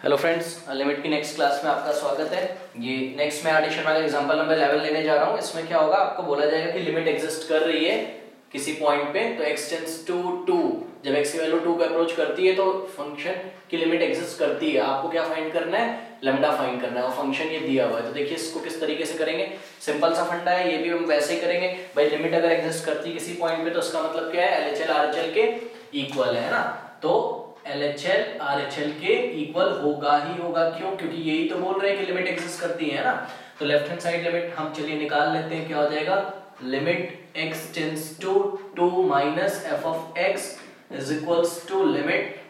Hello friends, limit की next class में आपका स्वागत है। ये नेक्स्ट मैं एडिशन वाला एग्जांपल नंबर 11 लेने जा रहा हूँ। इसमें क्या होगा, आपको बोला जाएगा कि लिमिट एग्जिस्ट कर रही है किसी पॉइंट पे, तो x टेंड्स टू 2, जब x की वैल्यू 2 को अप्रोच करती है तो फंक्शन की लिमिट एग्जिस्ट करती है। आपको क्या फाइंड करना है, लैम्डा फाइंड करना है, और फंक्शन ये दिया हुआ है। तो देखिए इसको किस तरीके से करेंगे, सिंपल सा फंडा है, ये भी हम वैसे ही करेंगे। भाई लिमिट अगर एग्जिस्ट करती है किसी पॉइंट पे तो उसका मतलब क्या है, LHL RHL के इक्वल है ना। तो LHL RHL के इक्वल होगा ही होगा। क्यों? क्योंकि यही तो बोल रहे हैं कि लिमिट एग्जिस्ट करती है ना। तो लेफ्ट हैंड साइड लिमिट हम चलिए निकाल लेते हैं। क्या हो जाएगा, limit x tends to 2 minus f of x is equals to limit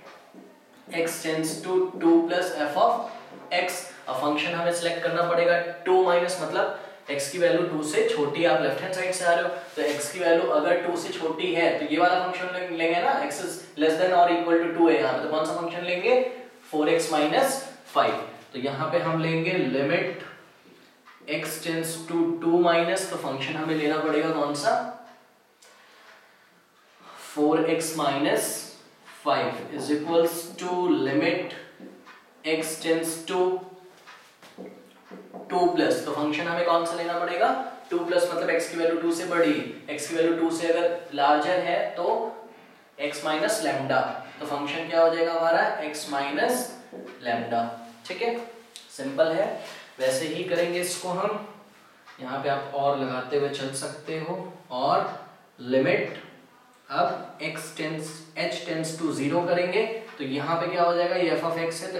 x tends to 2 plus f of x। अब फंक्शन हमें सिलेक्ट करना पड़ेगा। 2 माइनस मतलब x की वैल्यू 2 से छोटी, आप लेफ्ट हैंड साइड से आ रहे हो तो x की वैल्यू अगर 2 से छोटी है तो ये वाला फंक्शन लेंगे ना, x इज लेस देन और इक्वल टू 2 है यहाँ पे, तो कौन सा फंक्शन लेंगे, 4x माइनस 5। तो यहाँ पे हम लेंगे limit x tends to 2 minus, तो फंक्शन हमें लेना पड़ेगा कौन सा, 4x minus 5 is equals to limit x tends to 2 plus, तो फंक्शन हमें कौन सा लेना पड़ेगा, 2 प्लस मतलब x की वैल्यू 2 से बड़ी, x की वैल्यू 2 से अगर लार्जर है तो x माइनस लैम्डा, तो फंक्शन क्या हो जाएगा हमारा, x माइनस लैम्डा। ठीक है, सिंपल है। वैसे ही करेंगे इसको हम, यहाँ पे आप और लगाते हुए चल सकते हो। और लिमिट अब h टेंड्स टू 0 करेंगे तो यहाँ पे क्या हो जाएगा, ये f ऑफ x है तो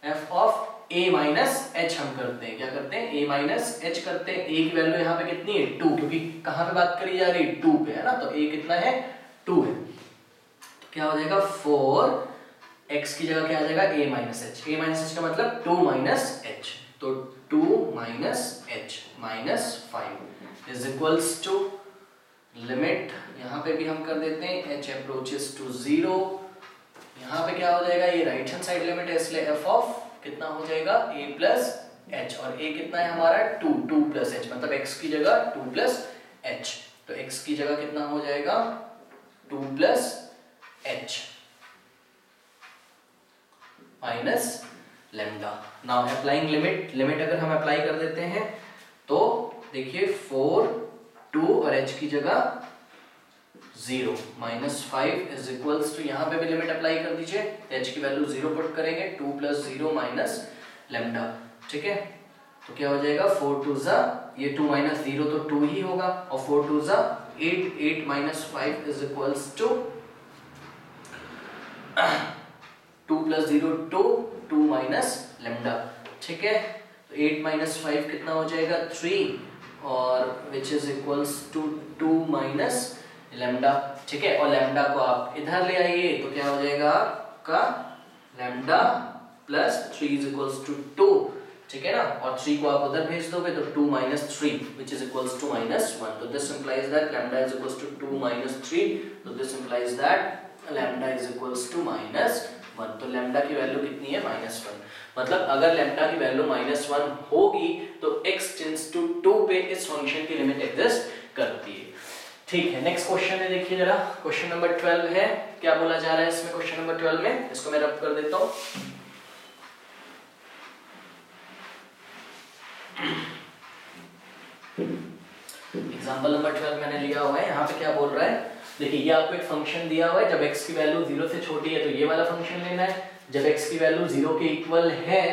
f of a minus h हम करते हैं। क्या करते हैं, a माइनस h करते हैं। a की वैल्यू यहाँ पे कितनी है, 2, क्योंकि कहाँ पे बात करी जा रही है, 2 पे है ना, तो a कितना है, 2 है। तो क्या हो जाएगा, 4x की जगह क्या आ जाएगा, a minus h। a minus h का मतलब 2 माइनस h, तो 2 minus h minus 5 is equals to limit, यहाँ पे भी हम कर देते हैं h अप्रोचेस टू 0। यहाँ पे क्या हो जाएगा, ये राइट हैंड साइड लिमिट है इसलिए f ऑफ कितना हो जाएगा, a प्लस h, और a कितना है हमारा 2 प्लस h, मतलब x की जगह 2 प्लस h, तो x की जगह कितना हो जाएगा 2 plus h minus lambda. Now applying limit, limit अगर हम अप्लाई कर देते हैं तो देखिए 4 2 और h की जगह 0 माइनस 5 इज इक्वल्स टू, यहाँ पे भी लिमिट अप्लाई कर दीजिए, h की वैल्यू 0 पुट करेंगे, 2 प्लस 0 माइनस लैम्डा। ठीक है, तो क्या हो जाएगा, 4 2 ज़ा, ये 2 माइनस 0 तो 2 ही होगा, और 4 2 ज़ा 8, 8 minus 5 is equals to 2 plus 0 2, 2 minus lambda. ठीक है, तो 8 माइनस 5 कितना हो जाएगा, 3, और which is equals to 2 minus lambda. ठीक है, और लैम्डा को आप इधर ले आइए तो क्या हो जाएगा आपका, lambda plus 3 is equals to 2। ठीक है ना, और 3 को आप उधर भेज दोगे तो 2 minus 3 which is equals to minus 1, तो this implies that lambda is equals to 2 minus 3, तो this implies that lambda is equals to minus 1। तो लैम्डा की वैल्यू कितनी है, माइनस 1, मतलब अगर लैम्डा की वैल्यू माइनस 1 होगी तो x टेंड्स टू 2 पे इस फंक्शन की लिमिट एग्जिस्ट करती है। ठीक है, नेक्स्ट क्वेश्चन है, देखिए जरा, क्वेश्चन नंबर 12 है। क्या बोला जा रहा है इसमें, क्वेश्चन नंबर 12 में, इसको मैं रब कर देता हूं। एग्जांपल नंबर 12 मैंने लिया हुआ है। यहाँ पे क्या बोल रहा है, देखिए ये आपको एक फंक्शन दिया हुआ है, जब x की वैल्यू 0 से छोटी है तो ये वाला फंक्शन लेना है, जब x की वैल्यू 0 के इक्वल है,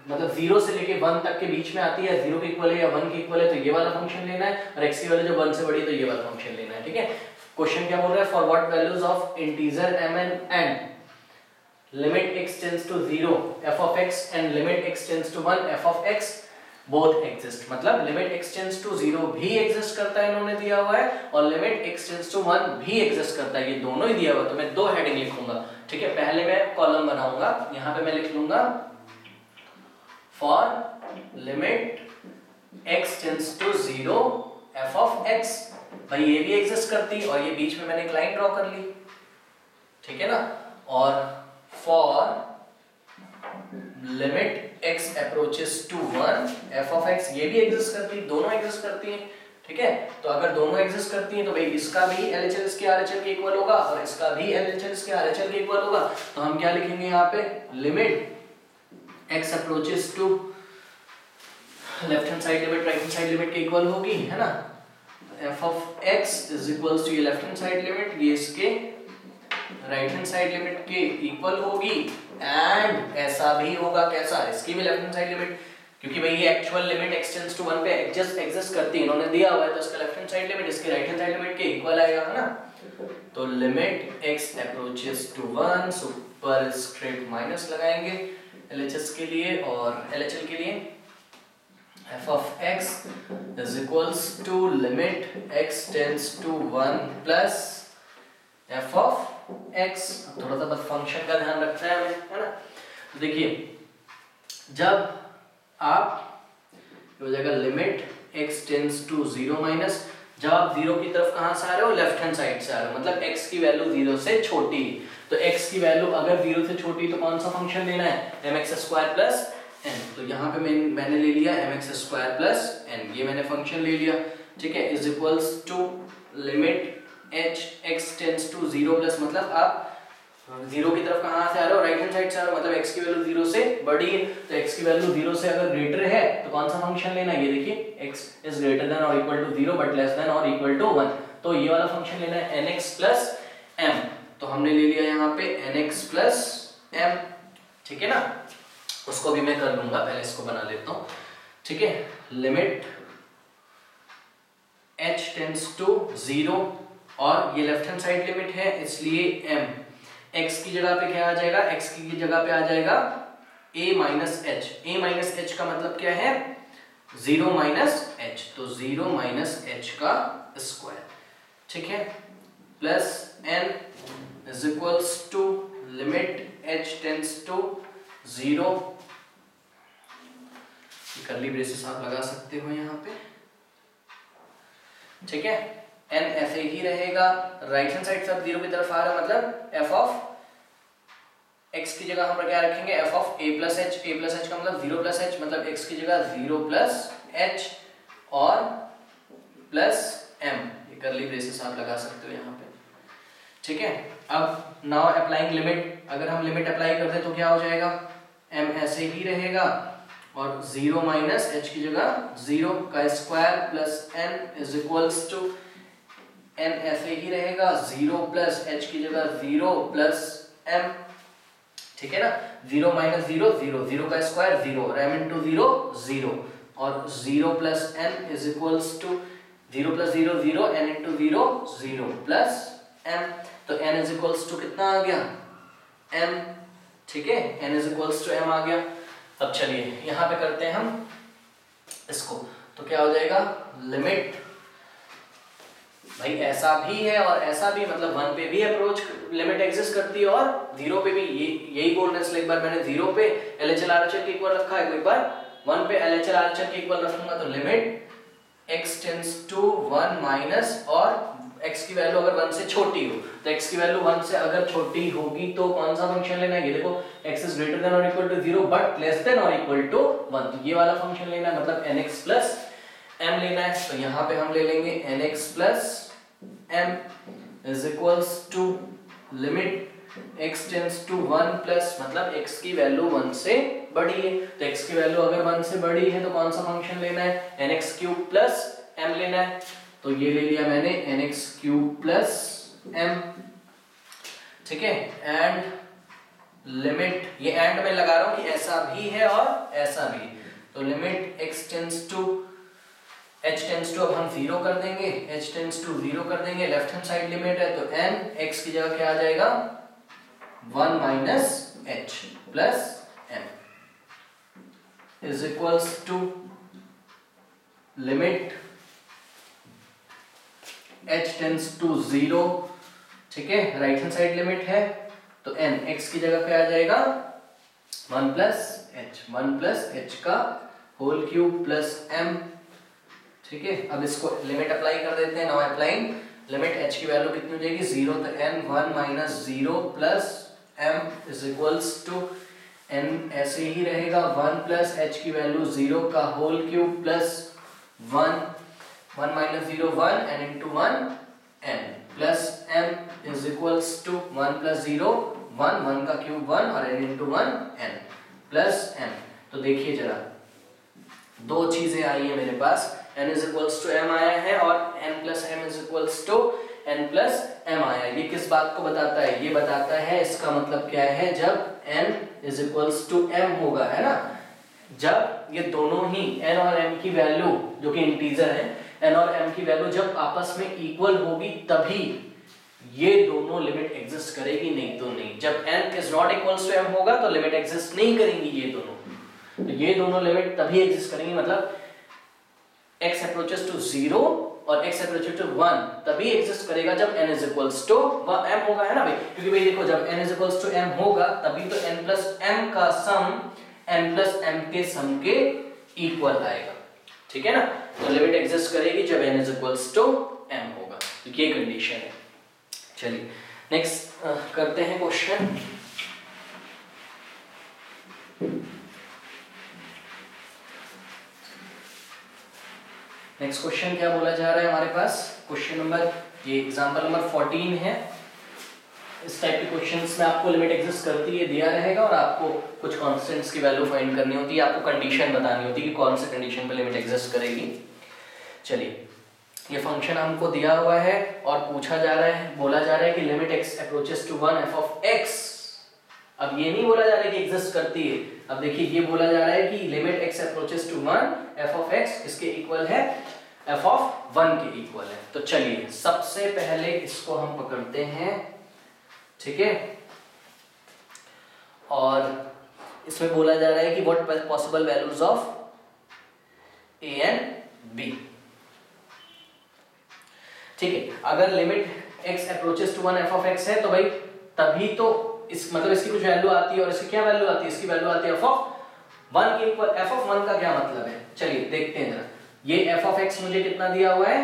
मतलब 0 से लेके 1 तक के बीच में आती है, 0 के इक्वल है या 1 के इक्वल है तो ये वाला फंक्शन लेना है, और x की वैल्यू जब 1 से बड़ी है तो ये वाला फंक्शन लेना है। ठीक है, क्वेश्चन क्या बोल रहा है, for what values of integer m and limit x tends to 0 f of x and limit x tends to 1 f of x both exist, मतलब लिमिट x टेंड्स टू 0 भी एग्जिस्ट करता है, इन्होंने दिया हुआ है, और लिमिट x टेंड्स टू 1 भी एग्जिस्ट करता है, ये दोनों ही दिया हुआ है। तो मैं दो हेडिंग लिखूंगा। ठीक है, पहले मैं कॉलम बनाऊंगा, यहाँ पे मैं लिख लूंगा for limit x tends to 0 f of x, भाई ये भी एग्जिस्ट करती और ये बीच में मैंने एक लाइन ड्रॉ कर ली। ठीक है ना, और for limit x approaches to 1 f of x, ये भी एग्जिस्ट करती, दोनों एग्जिस्ट करती हैं। ठीक है, तो अगर दोनों एग्जिस्ट करती हैं तो भाई इसका भी LHL इसके RHL के इक्वल होगा और इसका भी LHL इसके RHL के इक्वल होगा। तो हम क्या लिखेंगे यहाँ पे, limit x approaches to left hand side limit right hand side limit के इक्वल होगी, है ना। f of x is equals to ये लेफ्ट हैंड साइड लिमिट, ये इसके राइट हैंड साइड लिमिट के इक्वल होगी एंड ऐसा भी होगा, कैसा, इसकी भी लेफ्ट हैंड साइड लिमिट, क्योंकि भाई ये actual limit x tends to 1 पे एग्जिस्ट करती है, इन्होंने दिया हुआ है, तो इसका लेफ्ट हैंड साइड लिमिट इसके राइट हैंड साइड लिमिट के इक्वल आएगा, है ना। तो limit x approaches to 1, superscript minus लगाएंगे LHS के लिए और LHL के लिए, f of x is equals to limit x tends to 1 plus f of x। थोड़ा सा बस फंक्शन का ध्यान रखना है हमें, है ना। तो देखिए जब आप हो जाएगा limit x tends to 0 minus, जब आप 0 की तरफ कहां से आ रहे हो, लेफ्ट हैंड साइड से आ रहे हो, मतलब x की वैल्यू 0 से छोटी है, तो x की वैल्यू अगर 0 से छोटी तो कौन सा फंक्शन लेना है, mx² प्लस n। तो यहाँ पे मैंने ले लिया mx² प्लस n, ये मैंने फंक्शन ले लिया, ठीक है, is equals to limit x tends to 0 plus, मतलब आप 0 की तरफ कहां से आ रहे हो, राइट हैंड साइड से आ रहे हो, मतलब x की वैल्यू 0 से बड़ी है, तो x की वैल्यू 0 से अगर ग्रेटर है तो कौन सा फंक्शन लेना है, ये देखिए x इज ग्रेटर देन और equal to 0 but less than और इक्वल टू 1, तो ये वाला फंक्शन लेना है nx प्लस m। तो हमने ले लिया यहाँ पे nx प्लस m, ठीक है ना, उसको भी मैं कर लूंगा, पहले इसको बना लेता हूँ, ठीक है। लिमिट h टेंड्स टू 0 और ये लेफ्ट हैंड साइड लिमिट है इसलिए m, x की जगह पे क्या आ जाएगा, x की जगह पे आ जाएगा a minus h, a minus h का मतलब क्या है, 0 माइनस h, तो 0 माइनस h का स्क्वायर, ठीक है, plus n is equals to limit h tends to 0, curly braces आप लगा सकते हो यहाँ पे, ठीक है, n ऐसे ही रहेगा, राइट हैंड साइड से अब 0 की तरफ आ रहा है, मतलब f ऑफ x की जगह हम क्या रखेंगे, f of a plus h, a plus h का मतलब 0 प्लस h, मतलब x की जगह 0 प्लस h और प्लस m, ये कर्ली ब्रेसेस आप लगा सकते हो यहाँ पे, ठीक है। अब नाउ अप्लाइंग लिमिट, अगर हम लिमिट अप्लाई कर दे तो क्या हो जाएगा, m ऐसे ही रहेगा और 0 माइनस h की जगह 0 का square plus n is equals to n ऐसे ही रहेगा, 0 प्लस h की जगह 0 प्लस m, ठीक है ना, 0 माइनस 0 0, 0 का स्क्वायर 0 और m इंटू 0 0 और 0 plus n is equals to 0 plus 0 0, n into 0 0 plus m, तो n इज इक्वल्स टू कितना आ गया, m, ठीक है, n is equals to m आ गया। अब चलिए यहाँ पे करते हैं हम इसको, तो क्या हो जाएगा, लिमिट भाई ऐसा भी है और ऐसा भी, मतलब 1 पे भी अप्रोच लिमिट एग्जिस्ट करती है और 0 पे भी, यही बोलना है, इसलिए एक बार मैंने 0 पे LHL RHL के इक्वल रखा है, एक बार 1 पे LHL RHL के इक्वल रखूंगा, तो limit x tends to 1 minus, और x की वैल्यू अगर 1 से छोटी हो, तो x की वैल्यू 1 से अगर छोटी होगी तो कौन सा फंक्शन लेना है, ये देखो x इज ग्रेटर देन और equal to 0 but less than और इक्वल टू 1, तो ये वाला फंक्शन लेना है, मतलब nx प्लस m लेना है, तो यहाँ पे हम ले लेंगे nx plus m is equals to limit x tends to 1 plus, मतलब x की वैल्यू 1 से बड़ी है, तो x की वैल्यू अगर 1 से बड़ी है तो कौन सा फंक्शन लेना है, nx क्यूब प्लस m लेना है, तो ये ले लिया मैंने nx क्यूब प्लस m, ठीक है, एंड लिमिट, ये एंड में लगा रहा हूं कि ऐसा भी है और ऐसा भी, तो limit x tends to h tends to, अब हम 0 कर देंगे, h टेंड्स टू 0 कर देंगे, लेफ्ट हैंड साइड लिमिट है, तो n x की जगह क्या आ जाएगा, 1 minus h plus m is equals to limit h tends to 0, ठीक है, राइट हैंड साइड लिमिट है, तो n x की जगह पे आ जाएगा 1 प्लस h का होल क्यूब प्लस m, ठीक है। अब इसको लिमिट अप्लाई कर देते हैं, नाउ अप्लाइंग लिमिट h की वैल्यू कितनी हो जाएगी, 0, तो n 1 minus 0 plus m is equals to n ऐसे ही रहेगा, 1 प्लस h की वैल्यू 0 का whole cube plus 1 1 minus 0 1 n into 1 n plus m is equals to 1 plus 0 1 1 का क्यूब 1 और n into 1 n plus m। तो देखिए जरा दो चीजें आई है मेरे पास, n is equals to m आया है और n plus m is equals to n plus m आया। ये किस बात को बताता है? ये बताता है, इसका मतलब क्या है, जब n is equals to m होगा, है ना, जब ये दोनों ही n और m की वैल्यू जो कि इंटीजर है, n और m की वैल्यू जब आपस में इक्वल होगी तभी ये दोनों लिमिट एग्जिस्ट करेगी, नहीं तो नहीं। जब n is not equals to m होगा तो लिमिट एग्जिस्ट नहीं करेंगी ये दोनों, तो ये दोनों लिमिट तभी एग्जिस्ट करेंगी, मतलब x अप्रोचेस टू 0 और x अप्रोचेस टू 1 तभी एग्जिस्ट करेगा जब n is equals to m होगा, है ना भाई, क्योंकि भाई देखो जब n is equals to m होगा तभी तो n प्लस m का सम n प्लस m के सम के इक्वल आएगा, ठीक है ना। तो लिमिट एग्जिस्ट करेगी जब n is equals to m होगा, तो ये कंडीशन है। चलिए नेक्स्ट करते हैं क्वेश्चन। नेक्स्ट क्वेश्चन क्या बोला जा रहा है हमारे पास, क्वेश्चन नंबर, ये एग्जांपल नंबर 14 है। इस टाइप के क्वेश्चंस में आपको लिमिट एग्जिस्ट करती है दिया रहेगा और आपको कुछ कांस्टेंट्स की वैल्यू फाइंड करनी होती है, आपको कंडीशन बतानी होती है कि कौन से कंडीशन पे लिमिट एग्जिस्ट करेगी। चलिए ये फंक्शन हमको दिया हुआ है और पूछा जा रहा है, बोला जा रहा है कि limit x approaches to 1 f of x। अब ये नहीं बोला जा रहा है कि एग्जिस्ट करती है, अब देखिए ये बोला जा रहा है कि limit x approaches to 1 f of x इसके इक्वल है f of 1 के इक्वल है। तो चलिए सबसे पहले इसको हम पकड़ते हैं, ठीक है, और इसमें बोला जा रहा है कि what possible values of a and b, ठीक है। अगर limit x approaches to 1 f of x है तो भाई तभी तो इस मतलब इसकी कुछ वैल्यू आती है और इसकी क्या वैल्यू आती है, इसकी वैल्यू आती है f of 1 के इक्वल। f of 1 का क्या मतलब है, चलिए देखते हैं जरा। ये f of x मुझे कितना दिया हुआ है,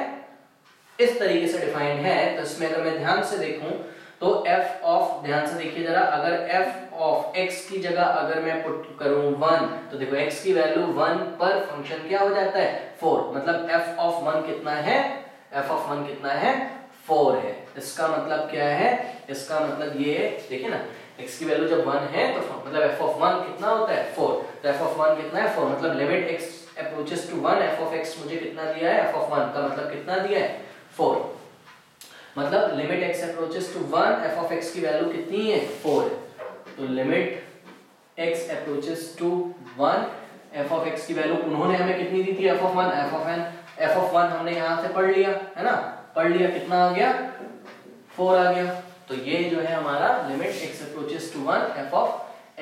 इस तरीके से डिफाइंड है, तो इसमें अगर मैं ध्यान से देखूं तो f of, ध्यान से देखिए जरा, अगर f of x की जगह अगर मैं पुट करूं 1 तो देखो x की वैल्यू 1 पर फंक्शन क्या हो जाता है 4, मतलब f of 1 कितना है, f of 1 कितना है 4 है। इसका मतलब क्या है, इसका मतलब ये देखिए ना, x की वैल्यू जब 1 है तो मतलब f of 1 कितना होता है 4, तो f of 1 कितना है 4, मतलब limit x approaches to 1 f of x मुझे कितना दिया है, f of 1 का मतलब कितना दिया है 4, मतलब limit x approaches to 1 f of x की वैल्यू कितनी है 4 है। तो limit x approaches to 1 f of x की वैल्यू उन्होंने हमें कितनी दी थी f of 1, f of 1 हमने यहाँ से पढ़ लिया है ना, पढ़ लिया, कितना आ गया 4 आ गया। तो ये जो है हमारा limit x approaches to 1 f of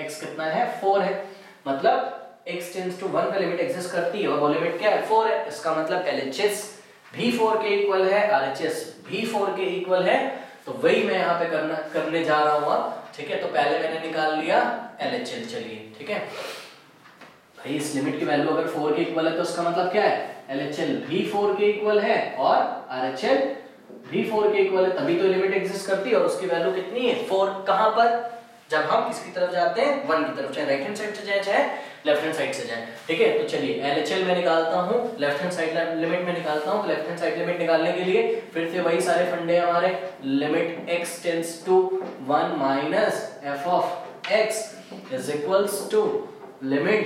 x कितना है 4 है, मतलब x टेंड्स टू 1 का लिमिट एग्जिस्ट करती है और वो लिमिट क्या है 4 है। इसका मतलब LHS भी 4 के इक्वल है, RHS भी 4 के इक्वल है, तो वही मैं यहाँ पे करने जा रहा हूँ, ठीक है। तो पहले मैंने निकाल लिया LHL, चलिए ठीक है भाई, इस लिमिट की वैल्यू अगर 4 के इक्वल है तो उसका मतलब क्या है LHL भी 4 के इक्वल है और RHL भी 4 के इक्वल है, तभी तो लिमिट एग्जिस्ट करती है। और उसकी वैल्यू कितनी है 4, कहां पर, जब हम किसकी तरफ जाते हैं 1 की तरफ, चाहे राइट हैंड साइड से जाए चाहे लेफ्ट हैंड साइड से जाए, ठीक है। तो चलिए LHL में निकालता हूं, लेफ्ट हैंड साइड लिमिट में निकालता हूं। तो लेफ्ट हैंड साइड लिमिट निकालने के लिए फिर से वही सारे फंडे हमारे, limit x tends to 1 minus f of x is equals to limit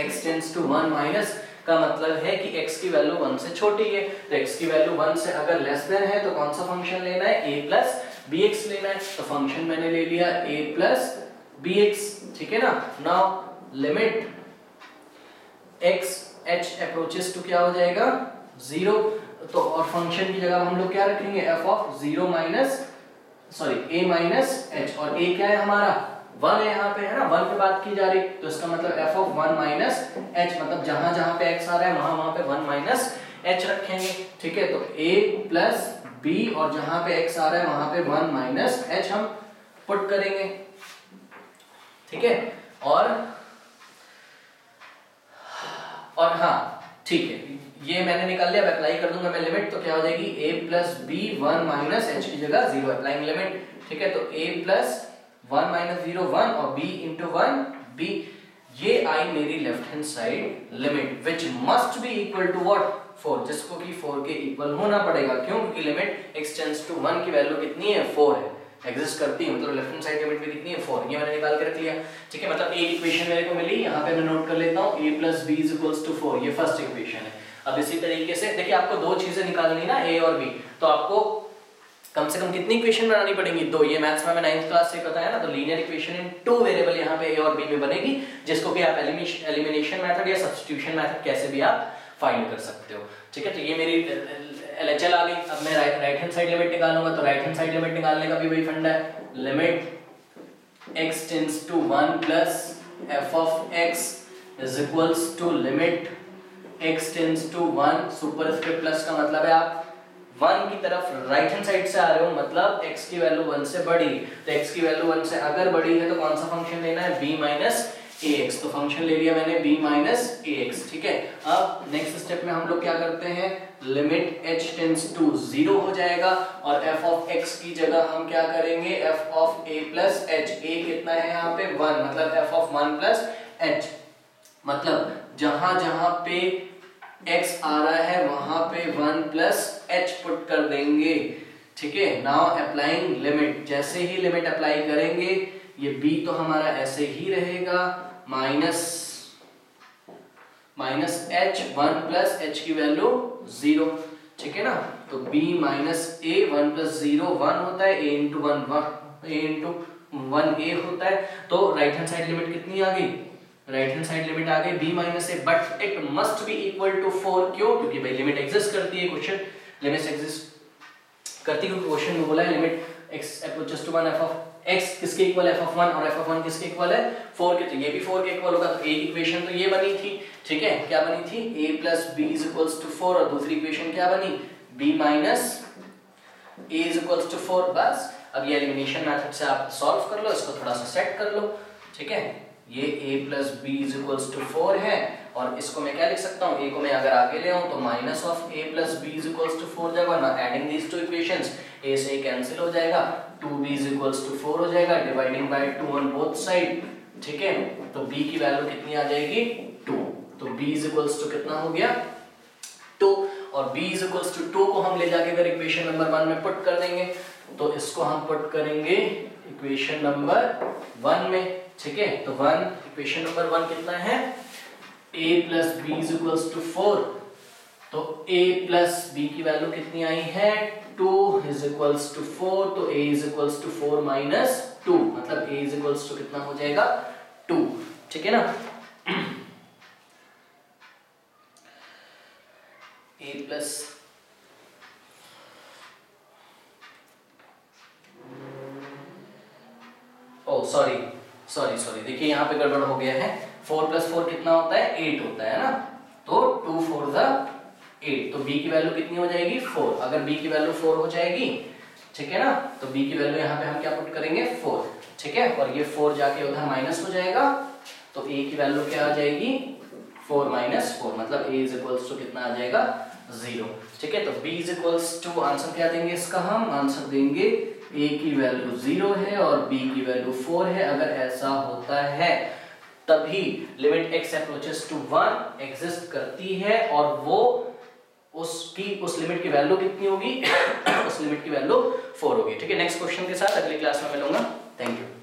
x tends to 1 minus, का मतलब है कि x की वैल्यू 1 से छोटी है, तो x की वैल्यू 1 से अगर लेस देन है तो कौन सा फंक्शन लेना है a प्लस bx लेना है। तो फंक्शन मैंने ले लिया a प्लस bx, ठीक है ना। Now limit x h approaches to क्या हो जाएगा 0, तो और फंक्शन की जगह हम लोग क्या रखेंगे f of 0 minus sorry a minus h, और a क्या है हमारा 1 है, यहाँ पे है ना 1 पे बात की जा रही, तो इसका मतलब f of 1 माइनस h, मतलब जहां जहां पे x आ रहा है वहां पे 1 माइनस h रखेंगे, ठीक है। तो a प्लस b और जहां पे x आ रहा है वहां पे 1 माइनस h हम पुट करेंगे, ठीक है। और हाँ ठीक है, ये मैंने निकाल लिया, अब अप्लाई कर दूंगा मैं लिमिट, तो क्या हो जाएगी a plus b 1 minus h की जगह 0 अप्लाइंग लिमिट, ठीक है। तो a प्लस 1 माइनस 0 1 और b इंटू 1 b, ये आई मेरी left hand side limit which must be equal to what 4, जिसको कि 4 के इक्वल होना पड़ेगा। क्यों? क्योंकि लिमिट x टेंड्स टू 1 की वैल्यू कितनी है? 4 है, एग्जिस्ट करती है, मतलब लेफ्ट हैंड साइड लिमिट में कितनी है? 4। ये मैंने निकाल के रख लिया, ठीक है। मतलब एक इक्वेशन मेरे को मिली, यहाँ पे मैं नोट कर लेता हूँ a + b = 4, ये फर्स्ट इक्वेशन है। अब इसी तरीके से देखिए आपको दो चीजें निकालनी ना, a और b, तो आपको कम से कम कितनी इक्वेशन बनानी पड़ेंगी? 2। ये मैथ्स में 9th क्लास से पता है ना, तो लीनियर इक्वेशन इन 2 वेरिएबल यहाँ पे a और b में बनेगी, जिसको कि आप एलिमिनेशन मेथड या सब्स्टिट्यूशन मेथड कैसे भी आप फाइंड कर सकते हो, ठीक है। तो ये मेरी LHL आ गई। अब मैं राइट हैंड साइड लिमिट निकालूंगा, तो राइट हैंड साइड लिमिट निकालने का भी वही फंडा है, limit x tends to 1 plus f of x is equals to limit x tends to 1 superscript plus का मतलब है आप 1 की तरफ राइट हैंड साइड से आ रहे हो, मतलब x की वैल्यू 1 से बड़ी, तो x की वैल्यू 1 से अगर बड़ी है तो कौन सा फंक्शन लेना है? b minus ax। तो फंक्शन ले लिया मैंने b माइनस ax, ठीक है। अब नेक्स्ट स्टेप में हम लोग क्या करते हैं, लिमिट h टेंड्स टू 0 हो जाएगा और f ऑफ x की जगह हम क्या करेंगे? f of a plus h। a कितना है यहाँ पे? 1, मतलब f ऑफ 1 प्लस h, मतलब जहां जहां पे x आ रहा है वहां पे 1 प्लस h पुट कर देंगे, ठीक है। नाउ अप्लाइंग लिमिट, जैसे ही लिमिट अप्लाई करेंगे ये b तो हमारा ऐसे ही रहेगा, माइनस h 1 प्लस h की वैल्यू 0, ठीक है ना। तो b माइनस a 1 प्लस 0 1 होता है, a into 1 a into 1 a होता है। तो राइट हैंड साइड लिमिट कितनी आ गई? राइट हैंड साइड लिमिट आ गई b minus a, but it must be equal to 4। क्यों? क्योंकि भाई लिमिट एग्जिस्ट करती है, क्वेश्चन लिमिट एग्जिस्ट करती है, क्योंकि क्वेश्चन में बोला है limit x approaches to 1 f of x किसके इक्वल है? f ऑफ 1, और f ऑफ 1 किसके इक्वल है? 4 के, तो ये भी 4 के इक्वल होगा। तो एक इक्वेशन तो ये बनी थी, ठीक है। क्या बनी थी? a plus b is equals to 4, और दूसरी इक्वेशन क्या बनी? b minus a is equals to 4। बस अब ये एलिमिनेशन मेथड से आप सॉल्व कर लो, इसको थोड़ा सा सेट कर लो, ठीक है। ये a plus B is equals to 4 है, और इसको मैं क्या लिख सकता हूँ? a को मैं अगर आगे ले आऊँ तो minus of a plus B is equals to 4 जाएगा ना, adding these two equations a से कैंसिल हो जाएगा, 2b इज इक्वल्स टू 4 हो जाएगा, dividing by 2 on both side, ठीक है। तो b की वैल्यू कितनी आ जाएगी? 2। तो b इज इक्वल्स टू कितना हो गया? 2, और b इज इक्वल्स टू 2 को हम ले जाके अगर इक्वेशन नंबर 1 में पुट कर देंगे, तो इसको हम पुट करेंगे इक्वेशन नंबर 1 में, ठीक है। तो 1 इक्वेशन नंबर 1 कितना है? a plus B is equals to 4, तो a प्लस b की वैल्यू कितनी आई है? 2 इज इक्वल्स टू 4, तो a is equals to 4 minus 2, मतलब a इज इक्वल्स टू कितना हो जाएगा? 2, ठीक है ना। a प्लस सॉरी देखिए यहाँ पे गड़बड़ हो गया है। 4 प्लस 4 कितना होता है? 8 होता है ना, तो 2 4 ज़ा 8, तो b की वैल्यू कितनी हो जाएगी? 4। अगर b की वैल्यू 4 हो जाएगी, ठीक है ना, तो b की वैल्यू यहाँ पे हम क्या पुट करेंगे? 4, ठीक है। और ये 4 जाके उधर माइनस हो जाएगा, तो a की वैल्यू क्या आ जाएगी? 4 माइनस 4, मतलब a इज इक्वल्स टू कितना आ जाएगा? 0, ठीक है। तो b is equals to, answer क्या देंगे इसका? हम आंसर देंगे a की वैल्यू 0 है और b की वैल्यू 4 है। अगर ऐसा होता है तभी limit x approaches to 1 exist करती है, और वो उस लिमिट की वैल्यू कितनी होगी? उस लिमिट की वैल्यू 4 होगी, ठीक है। नेक्स्ट क्वेश्चन के साथ अगली क्लास में मिलूंगा। Thank you.